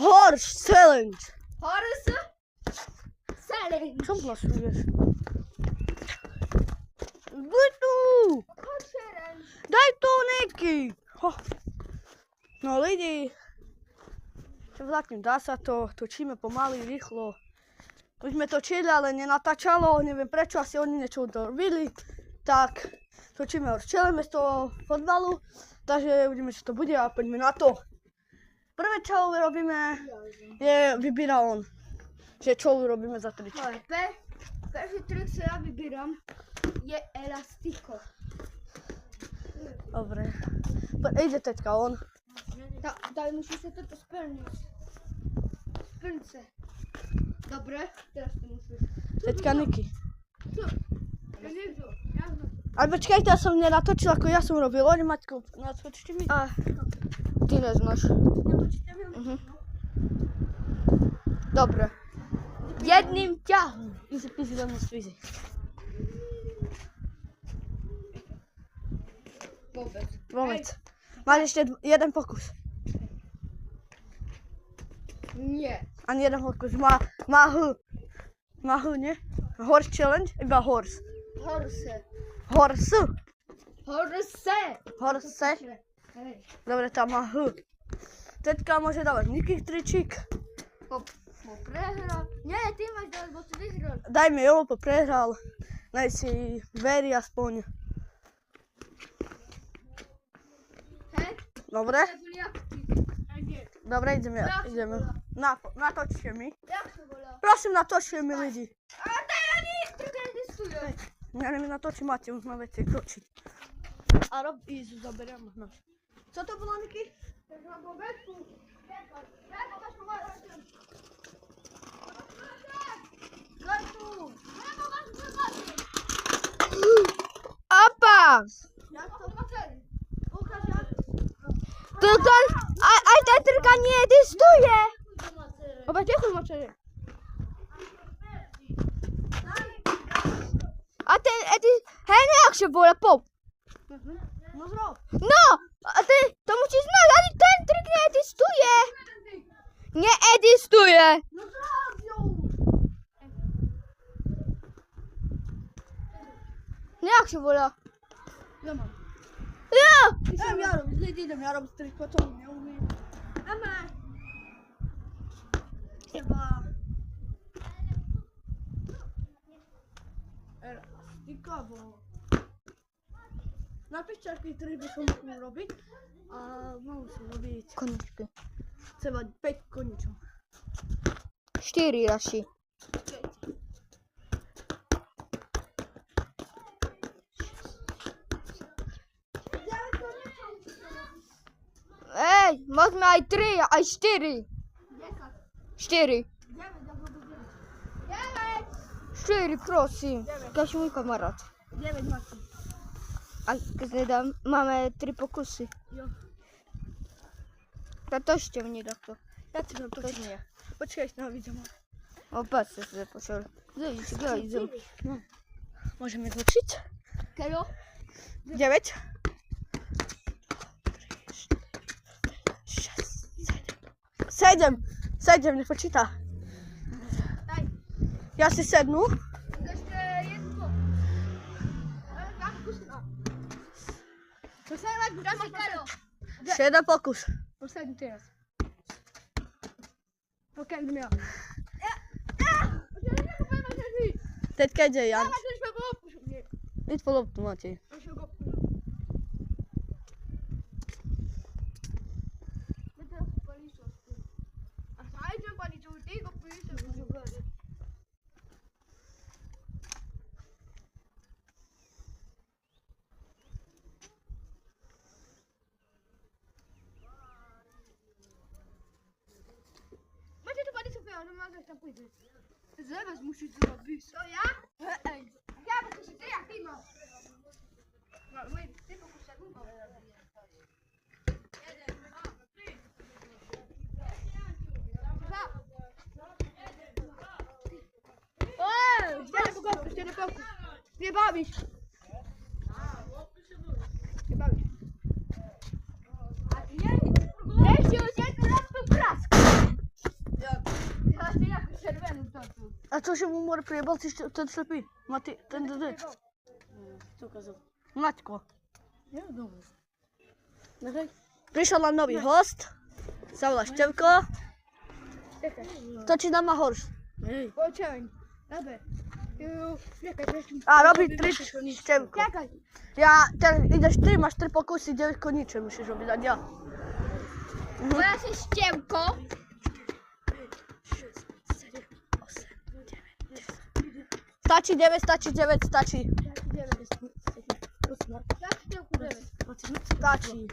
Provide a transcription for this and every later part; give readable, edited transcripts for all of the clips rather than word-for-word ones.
Horse challenge. Horse challenge. Czemu losujesz? Wytu! Horse challenge. Daj to, Niki! Ho. No lidi, čo vláknem, dá sa to, točíme pomaly, rýchlo. Už sme točili, ale nenatáčalo, neviem prečo, asi oni niečo dorobili. Tak, točíme z toho fotbalu, takže uvidíme, čo to bude a poďme na to. Prvé, čo urobíme, je vybíra on. Že čo urobíme za tričky. Ale prvý trik, co ja vybíram, je elastiko. Dobre. Ide teďka on. Daj, musí sa toto splniť. Splň sa. Dobre, teraz to musíš. Teďka Niki. Čo? Ja neviem. Ale počkajte, ja som nenatočil, ako ja som robil. Oni Maťko, natočte mi. Ty neznáš. Dobre. Jedným ťahom. Easy do nás easy. Vôbec. Máš ešte jeden pokus. Nie. Ani jeden pokus. Má H, nie? Horse challenge? Iba horse. Horse. Horse. Horse. Horse. Dobre, tam má H. Teďka môže dávať Niki tričík. Po prehral. Nie, ty máš dať, bo si vyhral. Dajme Jolopo prehral. Naj si veri aspoň. Hej? Dobre? To boli jak ty. Dobre, ideme. Natočte mi. Jak to volá? Prosím, natočte mi ľudí. A daj ani, trochu existuje. Ja neviem, natočí máte, už máme veci točiť. A rob Izu, zaberieme náš. Co to bolo, Niki? Opa! Aj ta trka nie existuje! Opa, ticho mačerie. A ten, hej, nejak się volá, pop. No zrob. No, a ty to musisz znać, ale ten trik nie existuje. Nie existuje. No zrob ją. Jak się volá? Ja mam. Ja! Idem, ja robię trik, po to nie umiem. Mama. Chyba... Elastikowo. Napiszcie, jaki trik byśmy mogli robić. A musimy robić Koniczki. trzeba 5 koniczów. 4 razy. Ej, możemy aj 3, aj 4. 4. 4, prosim. Kaś mój kamarad. 9 macie. A zdam, mamy 3 pokusy. Jo. To toście mnie da to. Ja ci dam to nie. Poczekaj, no widzę. O, patrz, co sobie poszedł. Zejdź, gajdzą. Możemy wrócić? Kero? 9. 7, niech poczyta. Daj. Ja się sednu. Jeszcze jedno. Kero. 7 pokus. Ostatni teraz. Okej, miał. Teďka ide Jan. Idź po loptu, Maciej. Zaraz musisz zrobić. To ja? Ej. Ja bo to się ty jak ty masz. No, my ty pokuszę gumą. Nie bawisz. Nie bawisz. Weźcie uciekł raz po prasku. ty jako czerwony to tu. A co się mu more przyjebał, ten ślepy? Mati, ten. Co kazał? Matko. Ja dobra. Nagraj. Prišiel nám nový host. Sa volá Števko. Točí nám na horš. Hej. Počuj. Dobre. Čakaj, ešte. A robí 3 Števko. Čakaj. Ideš 3, máš 3 pokusy, 9 koniče musíš robiť. A ja. Moja się ściełko. Stačí 9, stačí 9, stačí. Stačí.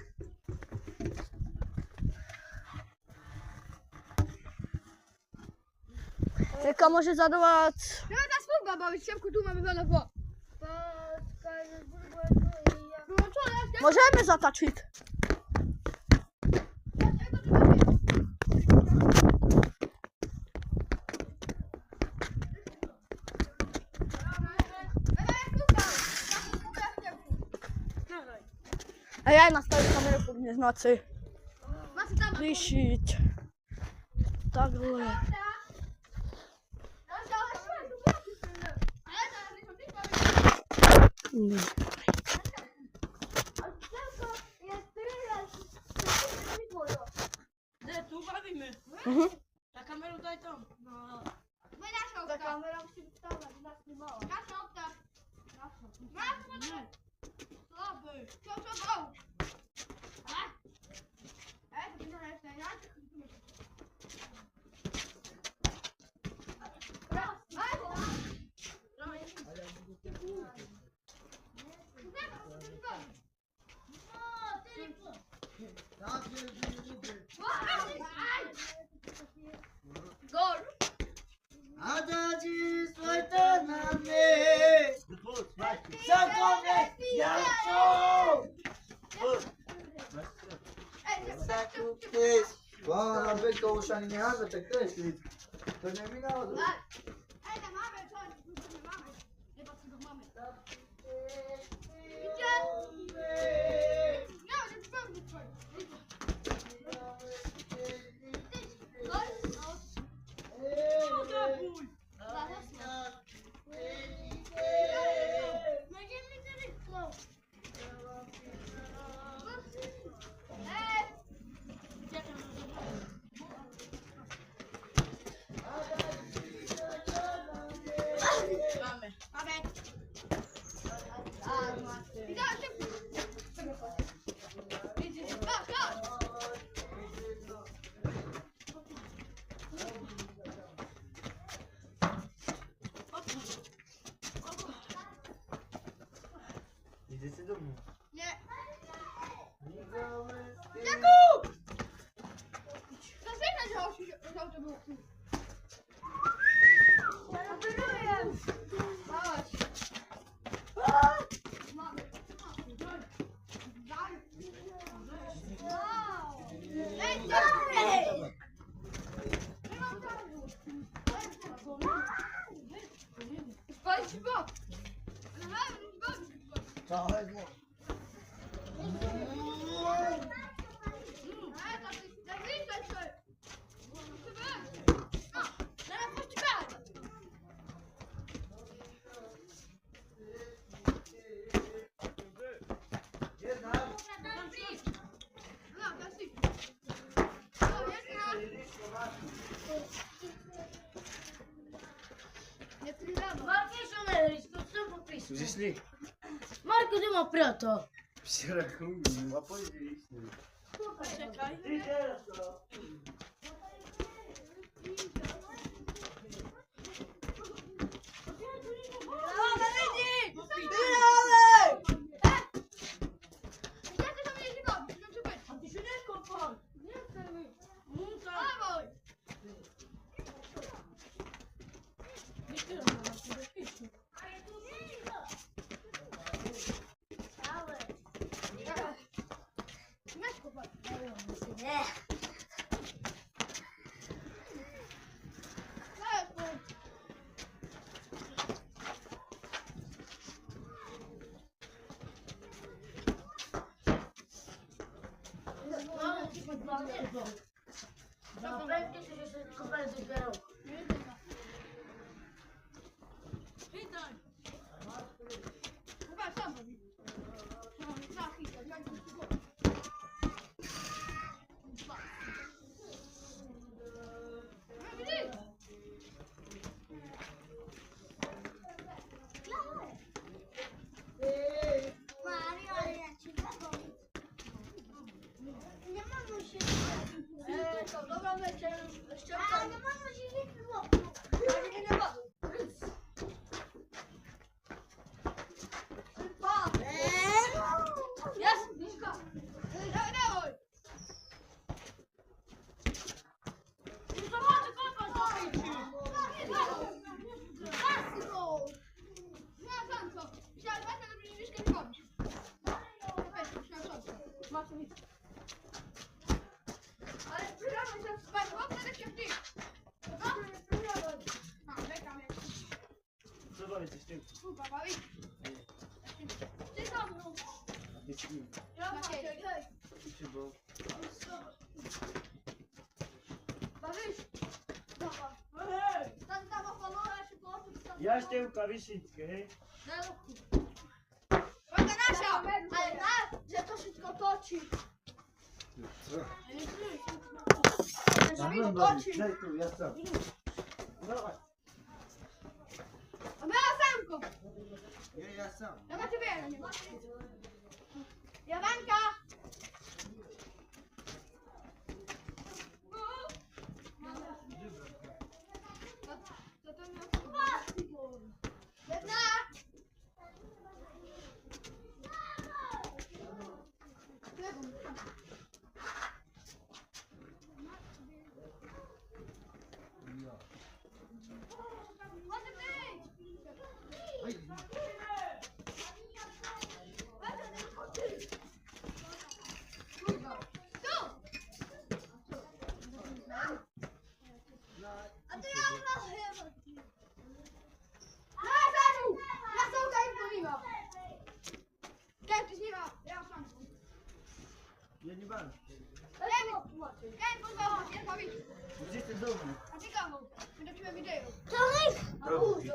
Jaka môže zadávať? No ta spółka, bo ściemku tu mamy wolowo. Môžeme zatačiť. A ja aj nastaviť kameru po dnes noci. Líšiť. Takhle. Gdzie tu bawimy? Mhm. Na kamerę daj tam. No. Ta kamera musi być tam, żeby nas nie mała. Nasza opta. Słaby. Co? To będzie jeszcze raz. Gol. Adagi Swaitaname Sakome Yacho Sakukes Vamos a ver cómo se animan a te crees to nie minęło. Ej, na mamę, co? Na mamę. Nie patrz do mamy. No, nie pewnie twoje. Idziecie do mnie. Nie. Jakub! Zaczekaj, że auto było tu. Chodź. Mamy. Ej, dawaj! Nie mam czasu. Spalić w bok. Trochę było. Zeszli. Marco, ty ma prato. Przerachuj, a powiedzieliśmy. Czekaj. I teraz to. Zapewne się, że koperty zbierał. Powiedz jeszcze. Kurwa, bawi. Ty za mną. Ja mam cię. Bo... Bawisz? Dobra. Tam dawa kolora, się położyć. Ja Števka Višičke, hej. Droga nasza! Ale że to wszystko toczy. Ja byłem dobry, daj tu, ja sam. Dawaj. A my Jasenko! Ja sam. Ja na ciebie jeden nie ma. Jawenka! Co to miał? Jedna! Może być! A to ja mam ja Saniu! Ja są Kępu nie ma! Kępu nie ma! Ja sam. Ja nie mam. Kępu zobacz, ja powiedz. Gdzie ty dobry? A ty kawał? My do ciebie wideo. Dobry.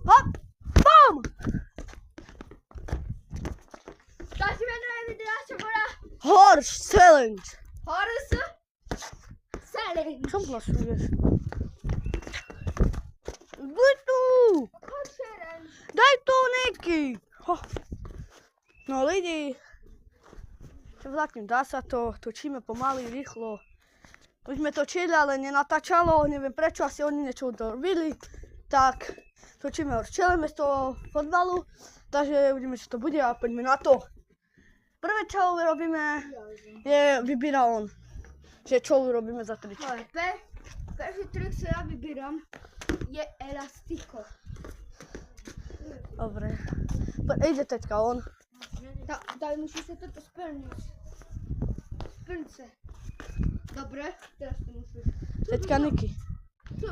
Hop! Bum! To ci będę wideo, co pora. Horse challenge! Horse? Selling. Czemu plasujesz? Daj tu! Daj tu, Niki! Ho. No lidi, čo vláknem, dá sa to, točíme pomaly, rýchlo. Už sme točili, ale nenatačalo, neviem prečo, asi oni niečo dorobili. Tak, točíme už čeleme z toho fotbalu, takže uvidíme, čo to bude a poďme na to. Prvé, čo urobíme, je vybíra on. Že čo urobíme za tričko. Pierwszy trik, co ja wybieram, je elastiko. Dobre. Ide teďka on. Daj, musi się to spełnić. Spełnić się. Dobre, teraz ty musisz. Teďka Niki. Co?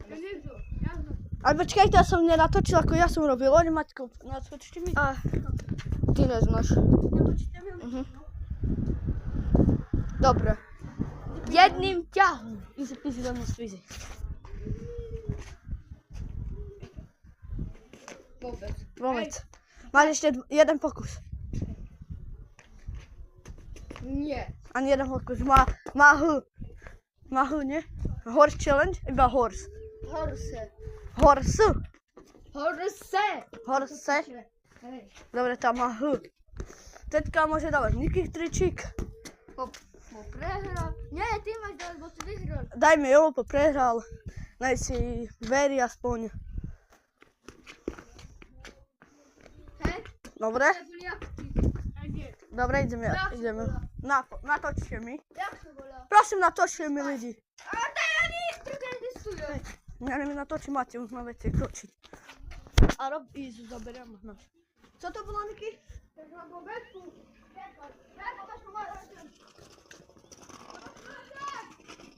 Ja nie wiem, ja znam. Ale počkajte, ja som nenatočil, ako ja som robil. Oni Maťko, natočte mi. A, ty nie znasz. Dobre. Jednym ciachem. Easy do nas easy. Wobec. Moment. Masz jeszcze jeden pokus. Nie. Ani jeden pokus. Ma H, nie? Horse challenge? Iba horse. Horse. Horse. Horse. Horse. Hej. Dobre, tam má H. Teďka môže dávať Nikých tričík. Prehra. Nie, ty máš dať, bo ty vyhral. Dajme Jopo, prehral. Naj si veri aspoň. Hej? Dobre? To boli jak ty. Dobre, ideme. Natočte mi. Jak to bola? Prosím, natočte mi ľudí. A daj ani, tylko rejestruję. Ja neviem, natočí máte, už máme tie točiť. A rob Izu, zaberiem náš. Co to bolo, Niky? Na bobetku. Jak to masz pomagać?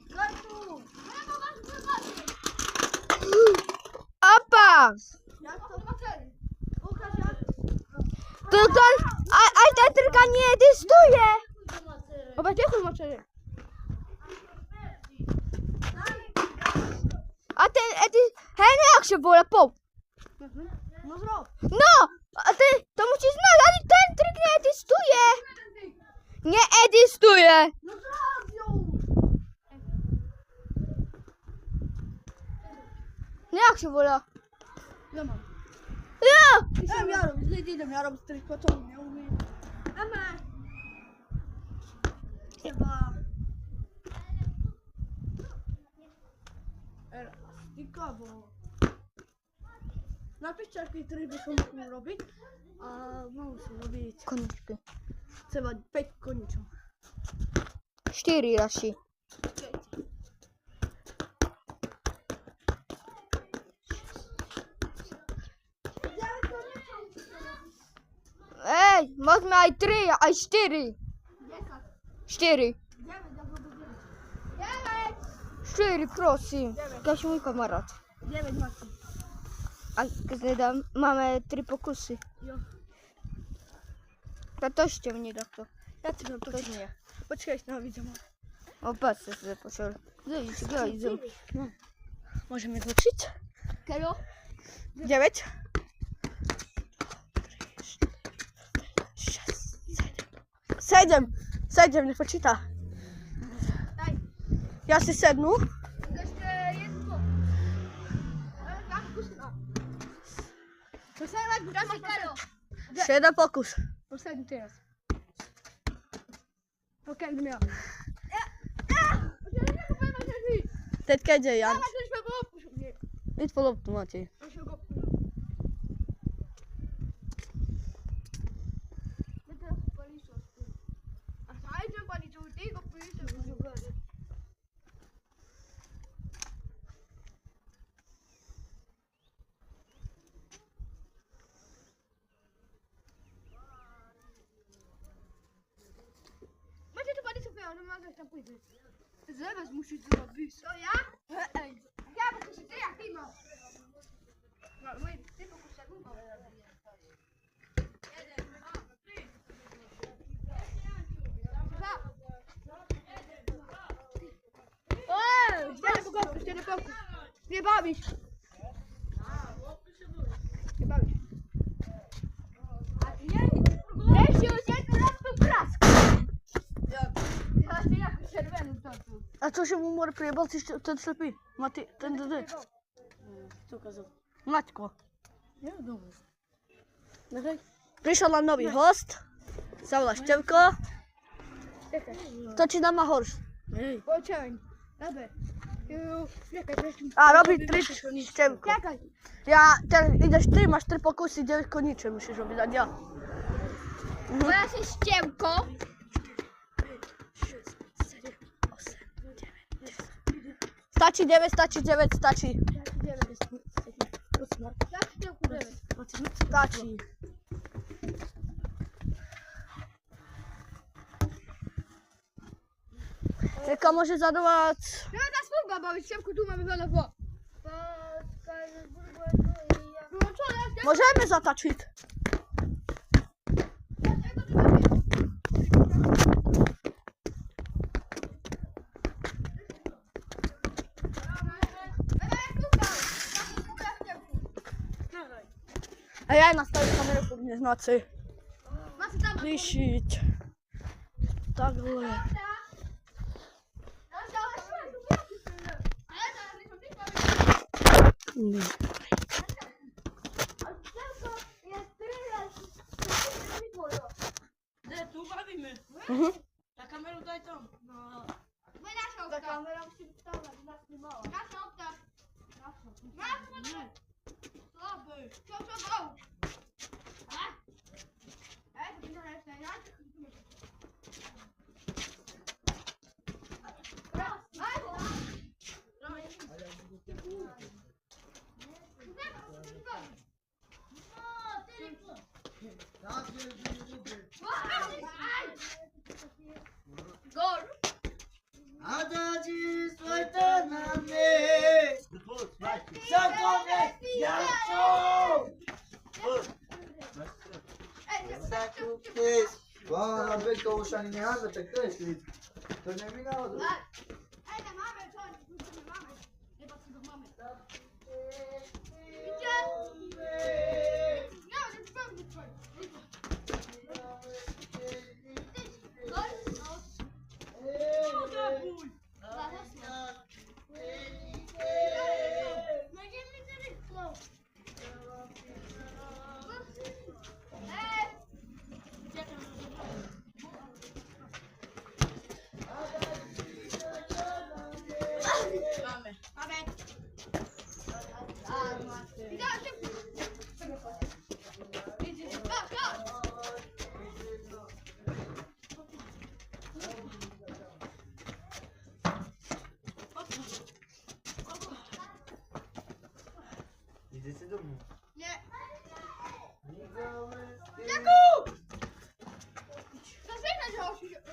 Daj tu. Opa! Jak to zobaczyli? Łukasz, jak? Tylko, a ta tylko nie testuje. Opa, cicho moczenie. A ten, hej, no jak się wola, po. No zrób. No, a ty, to musisz znać, ale ten trik nie testuje. Nie testuje. No zrób ją. No jak się wola? Ja mam. Ja! Ja robię, ja robię tylko to, nie umiem. Mama. Trzeba... Elastika, bo... Napiszcie, jaki tryb byśmy mogli robić. A musimy robić... Koniczki. Trzeba 5 koniczów. 4 razy. Ej, możemy aj 3, aj 4. 4. Idziemy do bobetku. 4, prosím. Kaž môj kamarát. 9 máte. A teda máme 3 pokusy. Jo. A točte mne takto. Ja ti to nie. Počkaj, no vidím. Opa, sa započal. Idem. Môžeme točiť? Kero? 9. 7. 7, nie počíta. Daj. Ja si sednu. Jeszcze jedno. Dwa kusy. To samo jak w Karo. 7 pokus. Ostatni teraz. Okej, okay, miał. Teďka ide Jan. Mama, to już było. Idź po loptu, Maciej. Macie to pani sobie, ale mogę tam pójść. Zaraz musisz zrobić. To ja? Ej. Ja bo to się ty jak ty masz. No, mój, ty pokuszę, Cztery pokus. Nie bawisz. Nie bawisz. Weź już jedno raz po prasku. Ja się jak czerwony w tortu. A co się mu może przyjebał, ten ślepy? Mati, ten. Хто казав? Maćko. Я думаю. Prišiel nám nový host. Sa volá Števko. Točí nám na horš. Ej, Počkaj. Dobre. Czekaj, A robí 3 Števko. Czekaj. Ja, ideš 3, máš 3 pokusy, 9 koníče musíš robiť. A ja. Moja się ściemko. Stačí 9, stačí 9, stačí. Stačí. Jaka môže zadovať? No ta sługa, bo ściemku tu mamy wolno. Môžeme zatačiť. A ja nastawię kamerę po mnie znaczy wisić. Takhle. де tu bavíme? Mhm. Na kameru daj tam. No. Ta kamera musi być tam, na nas nie mała. Nasza opta. Nasza. Słaby. Co? Ej, to nie jest na ja. Gol. Adadi swojta na mnie! Zakone jasno! Wow, na byko już ani nie mamy, tak to jest. To nie minęło. Ej, na mamy, co? Na mamy. Nie patrzę do mamy. Idzie. Nie, nie sprawdzę twoje. Mamy. Idziecie do mnie. Nie. Jakub! Zaczekaj,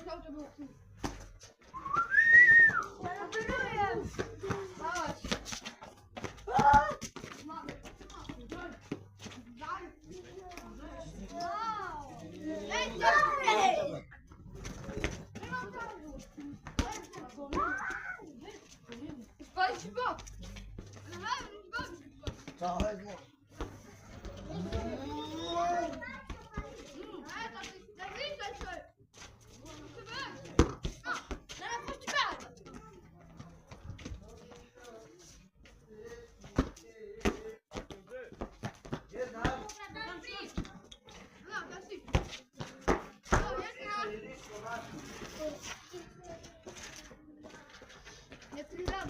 że auto było. Całe zło. Jedna.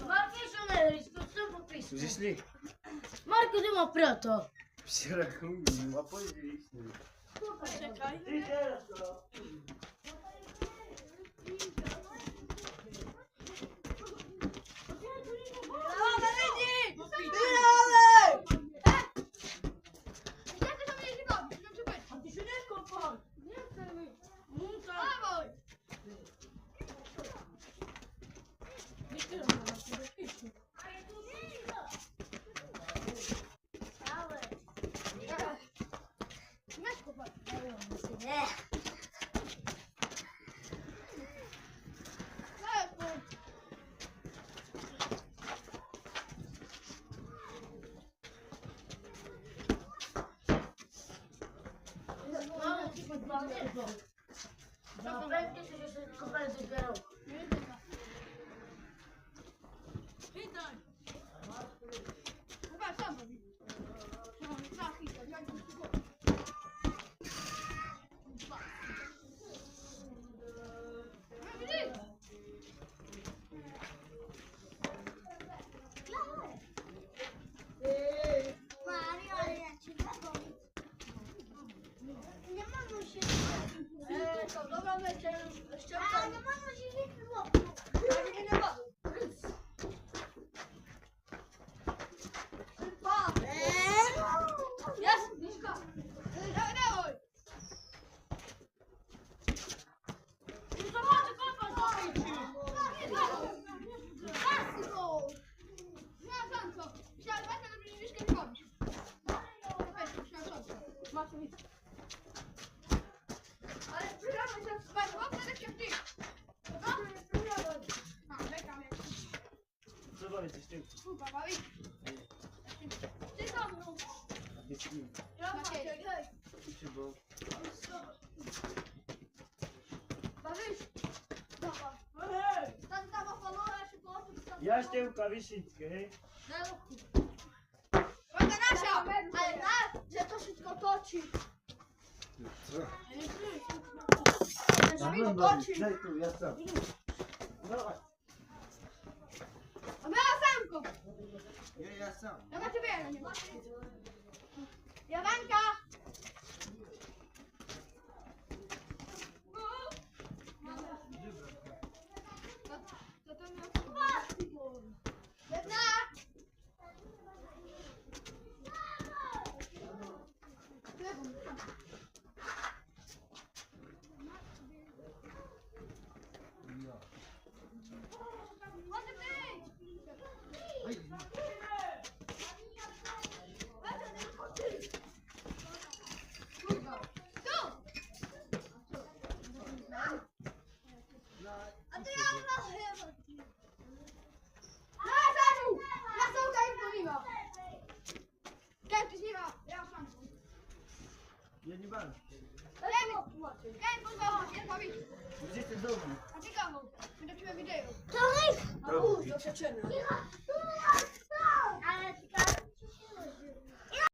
Marco Soneris, to co popisu? Zeszli. Marco, ty ma prato. Przerachuj, a powiedzieliśmy. Czekaj. Ty teraz to. A ty się nie kopaj. No tak. Nie tyle, no właśnie, do pisu. Zapewne się, że kopalę zbierał. Witaj. Mario, ale ja ci powiem. Nie mamy się. Dobra, lecie, jeszcze A nie mamy się nie było. nie ma. Jest, Miszka. Dawaj, dawaj. Zobaczę, kopaj, zobaczcie. Ale przyramy się z bardzo, wtedy się w tych. Co powiecie z tym? Kurwa, bawi. Ty tam, no. Bo... Bawisz? Dobra. Tam dawa kolora, się położył. Ja Sztyłka Wyszyckiej. Droga nasza, ale nas, że to wszystko toczy. Że mi to toczy. Daj tu, ja sam. Dawaj. A my na samku. Ja sam. Ja na ciebie, nie ma. Jawanka. Co to miał? Jedna. Może być. Kurwa. Tu. A ty ja mam chyba. Na Saniu! Ja są tutaj pomimo. Kęty z nima. Ja sam. Ja nie mam. Kęty pozwolę, nie powiedz. Gdzie ty domu? A ty komu? My do ciebie widzimy. Tomek! Domu. Do Czeczenia.